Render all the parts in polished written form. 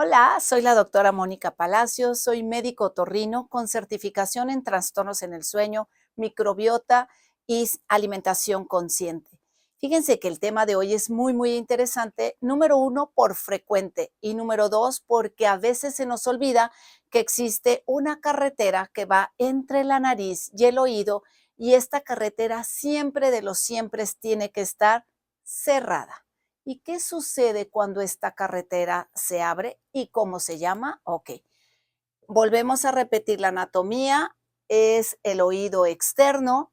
Hola, soy la doctora Mónica Palacios, soy médico otorrino con certificación en trastornos en el sueño, microbiota y alimentación consciente. Fíjense que el tema de hoy es muy interesante. Número uno, por frecuente. Y número dos, porque a veces se nos olvida que existe una carretera que va entre la nariz y el oído y esta carretera siempre de los siempre tiene que estar cerrada. ¿Y qué sucede cuando esta carretera se abre y cómo se llama? Ok, volvemos a repetir la anatomía. Es el oído externo,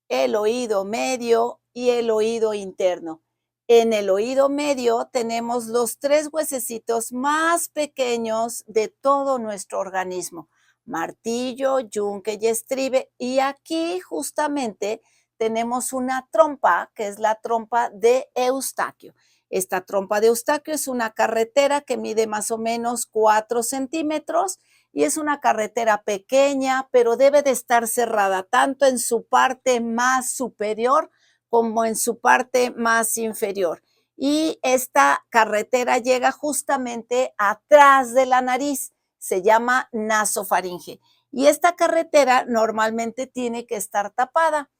el oído medio y el oído interno. En el oído medio tenemos los tres huesecitos más pequeños de todo nuestro organismo: martillo, yunque y estribe. Y aquí justamente tenemos una trompa, que es la trompa de Eustaquio. Esta trompa de Eustaquio es una carretera que mide más o menos 4 centímetros y es una carretera pequeña, pero debe de estar cerrada tanto en su parte más superior como en su parte más inferior. Y esta carretera llega justamente atrás de la nariz, se llama nasofaringe. Y esta carretera normalmente tiene que estar tapada.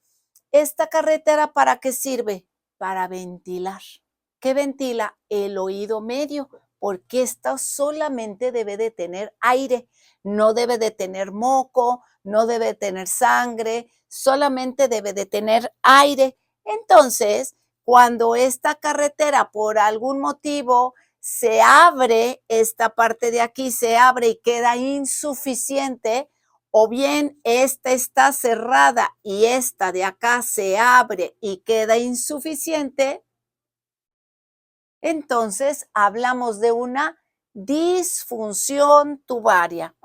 ¿Esta carretera para qué sirve? Para ventilar. ¿Qué ventila? El oído medio, porque esta solamente debe de tener aire, no debe de tener moco, no debe de tener sangre, solamente debe de tener aire. Entonces, cuando esta carretera por algún motivo se abre, esta parte de aquí se abre y queda insuficiente, o bien esta está cerrada y esta de acá se abre y queda insuficiente, entonces hablamos de una disfunción tubaria.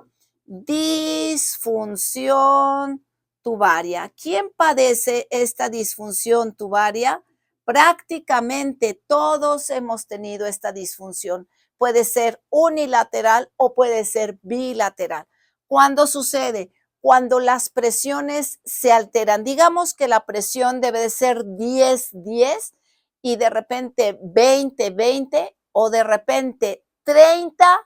Disfunción tubaria. ¿Quién padece esta disfunción tubaria? Prácticamente todos hemos tenido esta disfunción. Puede ser unilateral o puede ser bilateral. ¿Cuándo sucede? Cuando las presiones se alteran. Digamos que la presión debe de ser 10-10 y de repente 20-20 o de repente 30-10.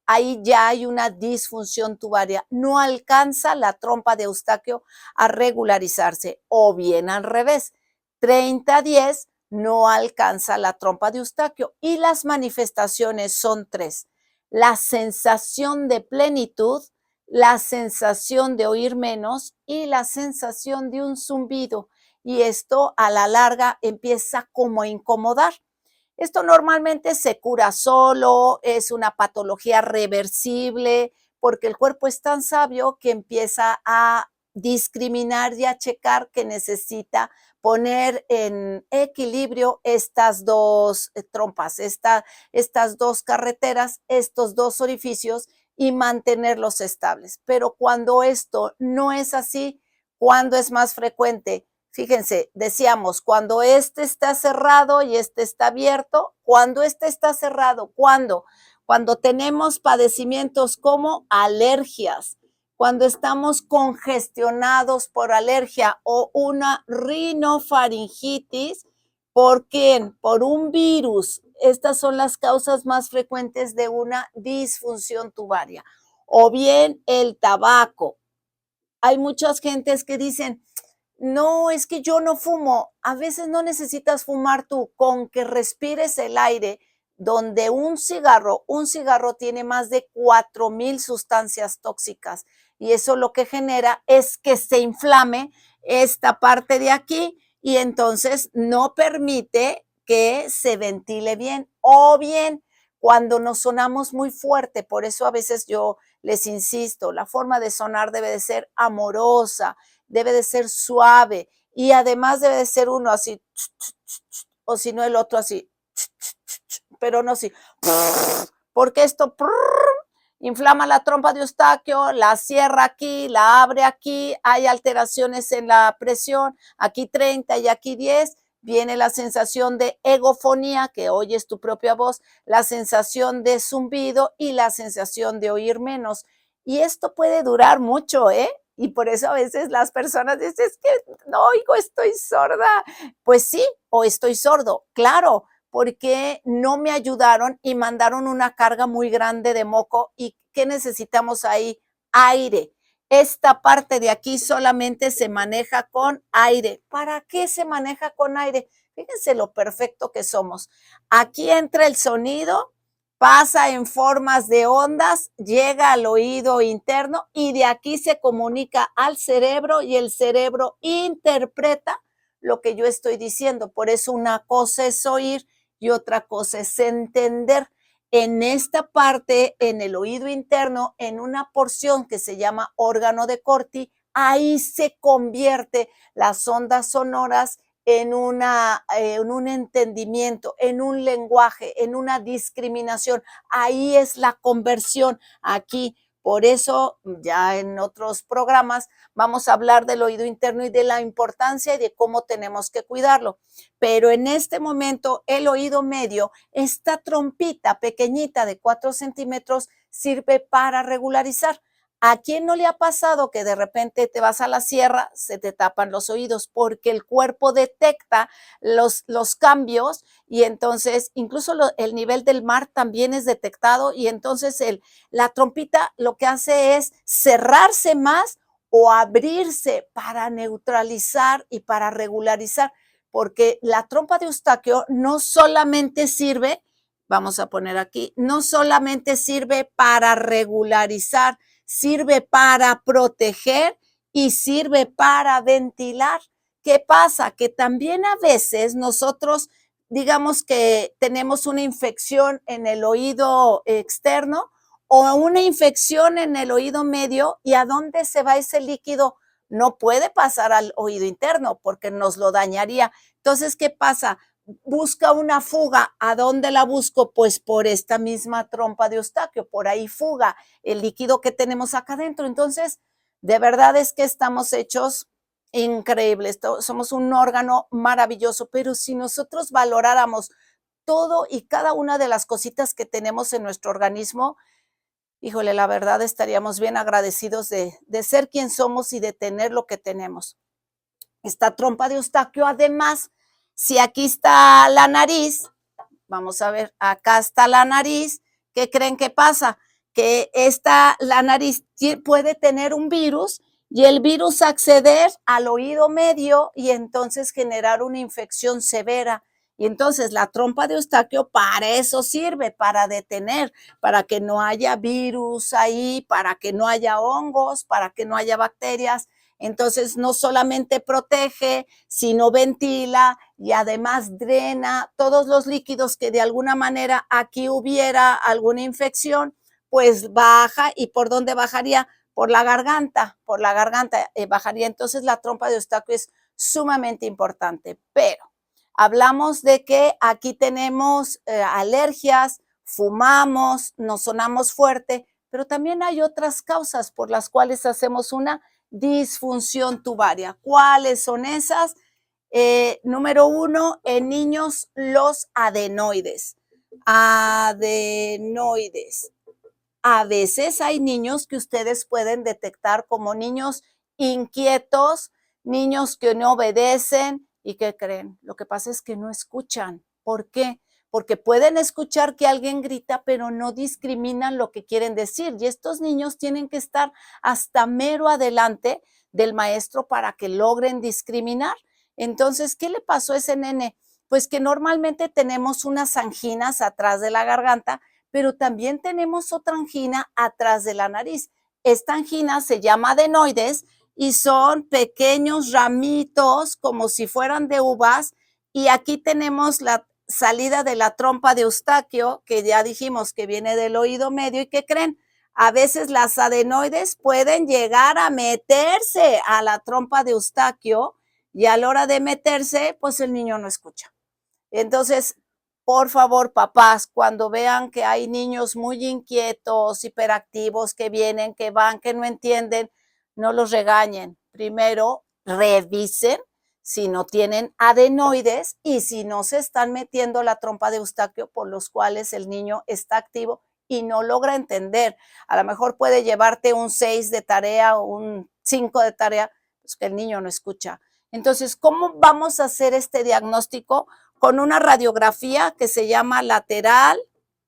Ahí ya hay una disfunción tubaria. No alcanza la trompa de Eustaquio a regularizarse. O bien al revés, 30-10 no alcanza la trompa de Eustaquio. Y las manifestaciones son tres: la sensación de plenitud, la sensación de oír menos y la sensación de un zumbido. Y esto a la larga empieza como a incomodar. Esto normalmente se cura solo, es una patología reversible, porque el cuerpo es tan sabio que empieza a discriminar y a checar que necesita poner en equilibrio estas dos trompas, estas dos carreteras, estos dos orificios, y mantenerlos estables. Pero cuando esto no es así, ¿cuándo es más frecuente? Fíjense, decíamos, cuando este está cerrado y este está abierto. Cuando este está cerrado, ¿cuándo? Cuando tenemos padecimientos como alergias, cuando estamos congestionados por alergia o una rinofaringitis. ¿Por quién? Por un virus. Estas son las causas más frecuentes de una disfunción tubaria. O bien el tabaco. Hay muchas gentes que dicen: no, es que yo no fumo. A veces no necesitas fumar tú, con que respires el aire, donde un cigarro tiene más de 4,000 sustancias tóxicas, y eso lo que genera es que se inflame esta parte de aquí y entonces no permite que se ventile bien. O bien cuando nos sonamos muy fuerte. Por eso a veces yo les insisto, la forma de sonar debe de ser amorosa, debe de ser suave, y además debe de ser uno así, o si no el otro así, pero no así, porque esto inflama la trompa de Eustaquio, la cierra aquí, la abre aquí, hay alteraciones en la presión, aquí 30 y aquí 10. Viene la sensación de egofonía, que oyes tu propia voz, la sensación de zumbido y la sensación de oír menos. Y esto puede durar mucho, ¿eh? Y por eso a veces las personas dicen: es que no oigo, estoy sorda. Pues sí, o estoy sordo, claro, porque no me ayudaron y mandaron una carga muy grande de moco. ¿Y qué necesitamos ahí? Aire. Esta parte de aquí solamente se maneja con aire. ¿Para qué se maneja con aire? Fíjense lo perfecto que somos. Aquí entra el sonido, pasa en formas de ondas, llega al oído interno y de aquí se comunica al cerebro y el cerebro interpreta lo que yo estoy diciendo. Por eso una cosa es oír y otra cosa es entender. En esta parte, en el oído interno, en una porción que se llama órgano de Corti, ahí se convierte las ondas sonoras en un entendimiento, en un lenguaje, en una discriminación. Ahí es la conversión, aquí. Por eso, ya en otros programas, vamos a hablar del oído interno y de la importancia y de cómo tenemos que cuidarlo. Pero en este momento, el oído medio, esta trompita pequeñita de 4 centímetros, sirve para regularizar. ¿A quién no le ha pasado que de repente te vas a la sierra, se te tapan los oídos? Porque el cuerpo detecta los cambios y entonces incluso el nivel del mar también es detectado y entonces la trompita lo que hace es cerrarse más o abrirse para neutralizar y para regularizar, porque la trompa de Eustaquio no solamente sirve, vamos a poner aquí, no solamente sirve para regularizar, sirve para proteger y sirve para ventilar. ¿Qué pasa? Que también a veces nosotros, digamos que tenemos una infección en el oído externo o una infección en el oído medio, ¿y a dónde se va ese líquido? No puede pasar al oído interno porque nos lo dañaría. Entonces, ¿qué pasa? Busca una fuga. ¿A dónde la busco? Pues por esta misma trompa de Eustaquio, por ahí fuga el líquido que tenemos acá adentro. Entonces, de verdad es que estamos hechos increíbles, somos un órgano maravilloso, pero si nosotros valoráramos todo y cada una de las cositas que tenemos en nuestro organismo, híjole, la verdad estaríamos bien agradecidos de ser quien somos y de tener lo que tenemos. Esta trompa de Eustaquio, además, si aquí está la nariz, vamos a ver, acá está la nariz, ¿qué creen que pasa? Que la nariz puede tener un virus y el virus acceder al oído medio y entonces generar una infección severa. Y entonces la trompa de Eustaquio para eso sirve, para detener, para que no haya virus ahí, para que no haya hongos, para que no haya bacterias. Entonces no solamente protege, sino ventila y además drena todos los líquidos que de alguna manera aquí hubiera alguna infección, pues baja. ¿Y por dónde bajaría? Por la garganta bajaría. Entonces la trompa de Eustaquio es sumamente importante, pero hablamos de que aquí tenemos alergias, fumamos, nos sonamos fuerte, pero también hay otras causas por las cuales hacemos una disfunción tubaria. ¿Cuáles son esas? Número 1, en niños, los adenoides. Adenoides. A veces hay niños que ustedes pueden detectar como niños inquietos, niños que no obedecen y que creen. Lo que pasa es que no escuchan. ¿Por qué? Porque pueden escuchar que alguien grita, pero no discriminan lo que quieren decir. Y estos niños tienen que estar hasta mero adelante del maestro para que logren discriminar. Entonces, ¿qué le pasó a ese nene? Pues que normalmente tenemos unas anginas atrás de la garganta, pero también tenemos otra angina atrás de la nariz. Esta angina se llama adenoides y son pequeños ramitos como si fueran de uvas, y aquí tenemos la salida de la trompa de Eustaquio, que ya dijimos que viene del oído medio. ¿Y qué creen? A veces las adenoides pueden llegar a meterse a la trompa de Eustaquio y a la hora de meterse, pues el niño no escucha. Entonces, por favor, papás, cuando vean que hay niños muy inquietos, hiperactivos, que vienen, que van, que no entienden, no los regañen. Primero, revisen si no tienen adenoides y si no se están metiendo la trompa de Eustaquio por los cuales el niño está activo y no logra entender. A lo mejor puede llevarte un 6 de tarea o un 5 de tarea, pues que el niño no escucha. Entonces, ¿cómo vamos a hacer este diagnóstico? con una radiografía que se llama lateral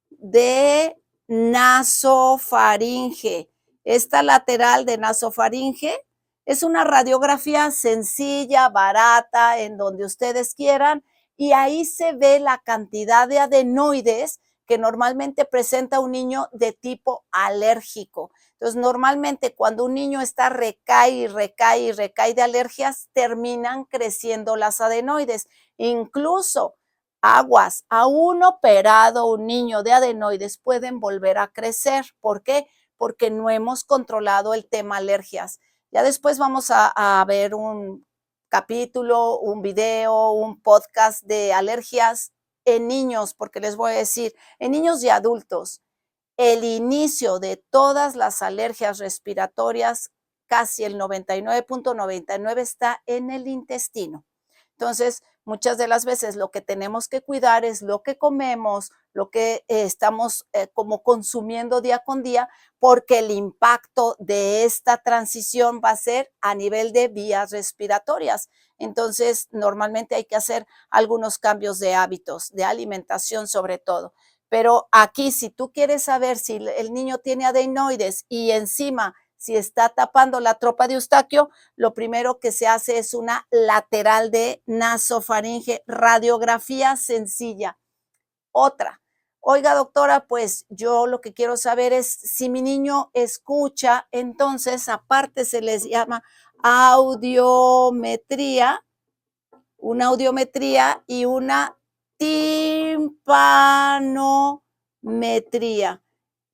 de nasofaringe. Esta lateral de nasofaringe es una radiografía sencilla, barata, en donde ustedes quieran, y ahí se ve la cantidad de adenoides que normalmente presenta un niño de tipo alérgico. Entonces, normalmente cuando un niño está recae y recae y recae de alergias, terminan creciendo las adenoides. Incluso aguas, a un operado, un niño de adenoides pueden volver a crecer. ¿Por qué? Porque no hemos controlado el tema alergias. Ya después vamos a ver un capítulo, un video, un podcast de alergias en niños, porque les voy a decir, en niños y adultos, el inicio de todas las alergias respiratorias, casi el 99.99 está en el intestino. Entonces, muchas de las veces lo que tenemos que cuidar es lo que comemos, lo que estamos como consumiendo día con día, porque el impacto de esta transición va a ser a nivel de vías respiratorias. Entonces, normalmente hay que hacer algunos cambios de hábitos, de alimentación sobre todo. Pero aquí, si tú quieres saber si el niño tiene adenoides y encima si está tapando la trompa de Eustaquio, lo primero que se hace es una lateral de nasofaringe, radiografía sencilla. Otra, oiga doctora, pues yo lo que quiero saber es si mi niño escucha, entonces aparte se les llama audiometría, una audiometría y una timpanometría.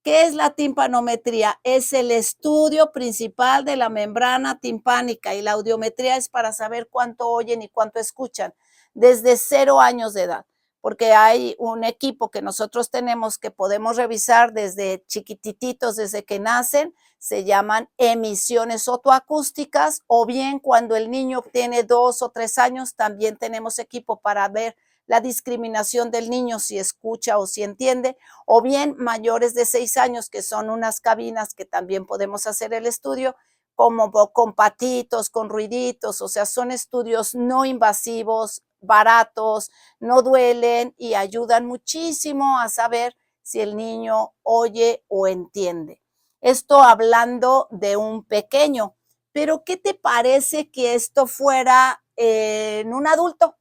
¿Qué es la timpanometría? Es el estudio principal de la membrana timpánica y la audiometría es para saber cuánto oyen y cuánto escuchan desde 0 años de edad, porque hay un equipo que nosotros tenemos que podemos revisar desde chiquititos, desde que nacen, se llaman emisiones otoacústicas, o bien cuando el niño tiene 2 o 3 años, también tenemos equipo para ver la discriminación del niño, si escucha o si entiende, o bien mayores de 6 años, que son unas cabinas que también podemos hacer el estudio, como con patitos, con ruiditos, o sea, son estudios no invasivos, baratos, no duelen y ayudan muchísimo a saber si el niño oye o entiende. Esto hablando de un pequeño, pero ¿qué te parece que esto fuera en un adulto?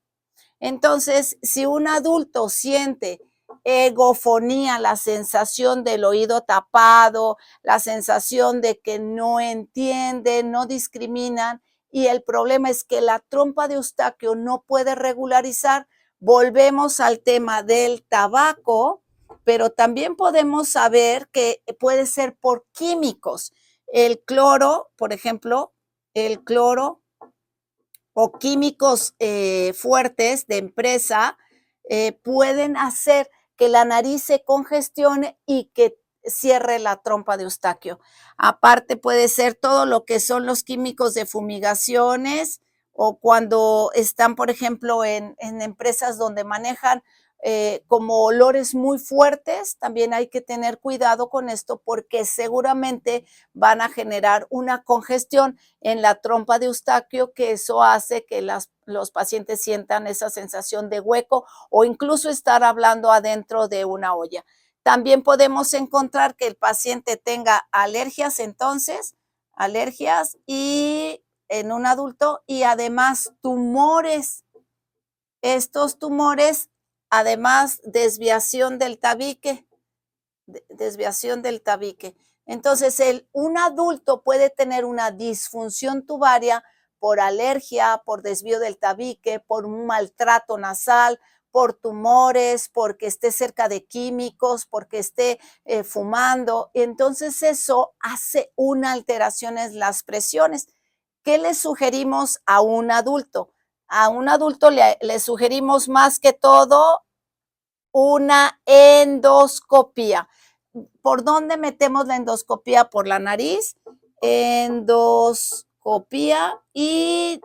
Entonces, si un adulto siente egofonía, la sensación del oído tapado, la sensación de que no entienden, no discriminan, y el problema es que la trompa de Eustaquio no puede regularizar, volvemos al tema del tabaco, pero también podemos saber que puede ser por químicos. El cloro, por ejemplo, el cloro o químicos fuertes de empresa pueden hacer que la nariz se congestione y que cierre la trompa de Eustaquio. Aparte puede ser todo lo que son los químicos de fumigaciones o cuando están, por ejemplo, en empresas donde manejan como olores muy fuertes, también hay que tener cuidado con esto porque seguramente van a generar una congestión en la trompa de Eustaquio, que eso hace que los pacientes sientan esa sensación de hueco o incluso estar hablando adentro de una olla. También podemos encontrar que el paciente tenga alergias, entonces, alergias y en un adulto y además tumores. Estos tumores, además, desviación del tabique, desviación del tabique. Entonces, un adulto puede tener una disfunción tubaria por alergia, por desvío del tabique, por un maltrato nasal, por tumores, porque esté cerca de químicos, porque esté fumando. Entonces, eso hace una alteración en las presiones. ¿Qué le sugerimos a un adulto? A un adulto le sugerimos más que todo una endoscopía. ¿Por dónde metemos la endoscopía? Por la nariz, endoscopía y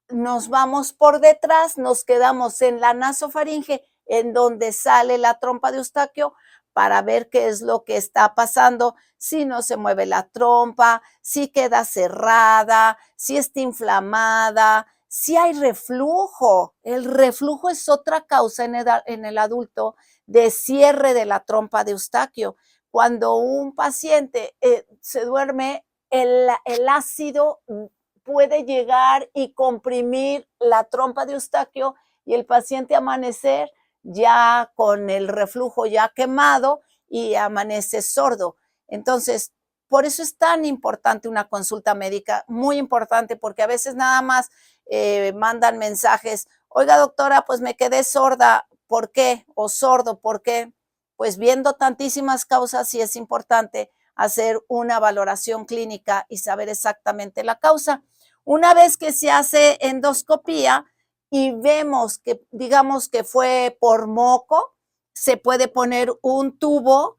nos vamos por detrás, nos quedamos en la nasofaringe, en donde sale la trompa de Eustaquio, para ver qué es lo que está pasando, si no se mueve la trompa, si queda cerrada, si está inflamada, Si hay reflujo, el reflujo es otra causa en el adulto de cierre de la trompa de Eustaquio. Cuando un paciente se duerme, el ácido puede llegar y comprimir la trompa de Eustaquio y el paciente amanecer ya con el reflujo ya quemado y amanece sordo. Entonces, por eso es tan importante una consulta médica, muy importante, porque a veces nada más mandan mensajes, oiga doctora, pues me quedé sorda, ¿por qué? O sordo, ¿por qué? Pues viendo tantísimas causas sí es importante hacer una valoración clínica y saber exactamente la causa. Una vez que se hace endoscopía y vemos que, digamos que fue por moco, se puede poner un tubo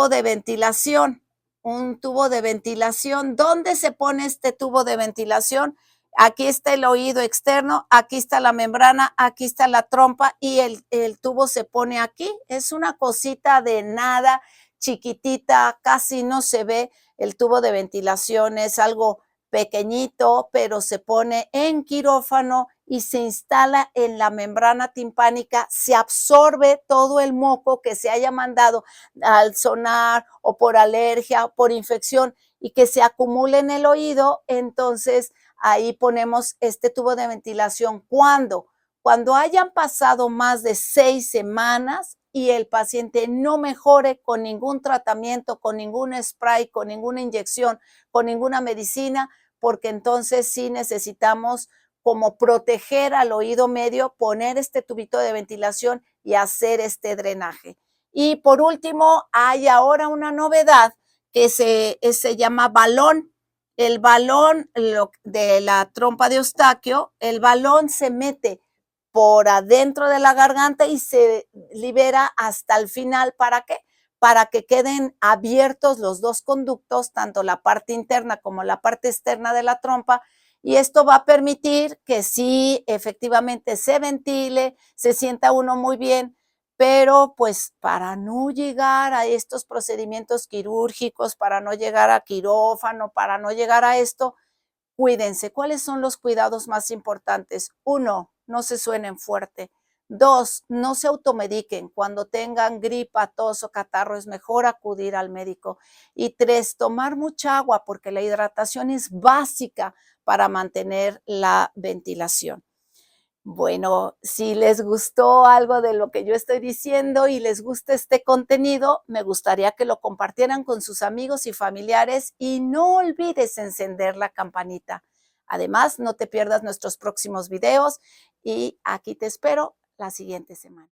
de ventilación, un tubo de ventilación. ¿Dónde se pone este tubo de ventilación? Aquí está el oído externo, aquí está la membrana, aquí está la trompa y el tubo se pone aquí. Es una cosita de nada, chiquitita, casi no se ve. El tubo de ventilación es algo pequeñito, pero se pone en quirófano y se instala en la membrana timpánica, se absorbe todo el moco que se haya mandado al sonar o por alergia o por infección y que se acumule en el oído. Entonces ahí ponemos este tubo de ventilación. Cuando hayan pasado más de 6 semanas y el paciente no mejore con ningún tratamiento, con ningún spray, con ninguna inyección, con ninguna medicina, porque entonces sí necesitamos como proteger al oído medio, poner este tubito de ventilación y hacer este drenaje. Y por último, hay ahora una novedad que se llama balón. El balón de la trompa de Eustaquio, el balón se mete por adentro de la garganta y se libera hasta el final. ¿Para qué? Para que queden abiertos los dos conductos, tanto la parte interna como la parte externa de la trompa, y esto va a permitir que sí, efectivamente se ventile, se sienta uno muy bien, pero pues para no llegar a estos procedimientos quirúrgicos, para no llegar a quirófano, para no llegar a esto, cuídense. ¿Cuáles son los cuidados más importantes? 1, no se suenen fuerte. 2, no se automediquen. Cuando tengan gripa, tos o catarro es mejor acudir al médico. Y 3, tomar mucha agua porque la hidratación es básica para mantener la ventilación. Bueno, si les gustó algo de lo que yo estoy diciendo y les gusta este contenido, me gustaría que lo compartieran con sus amigos y familiares y no olvides encender la campanita. Además, no te pierdas nuestros próximos videos y aquí te espero la siguiente semana.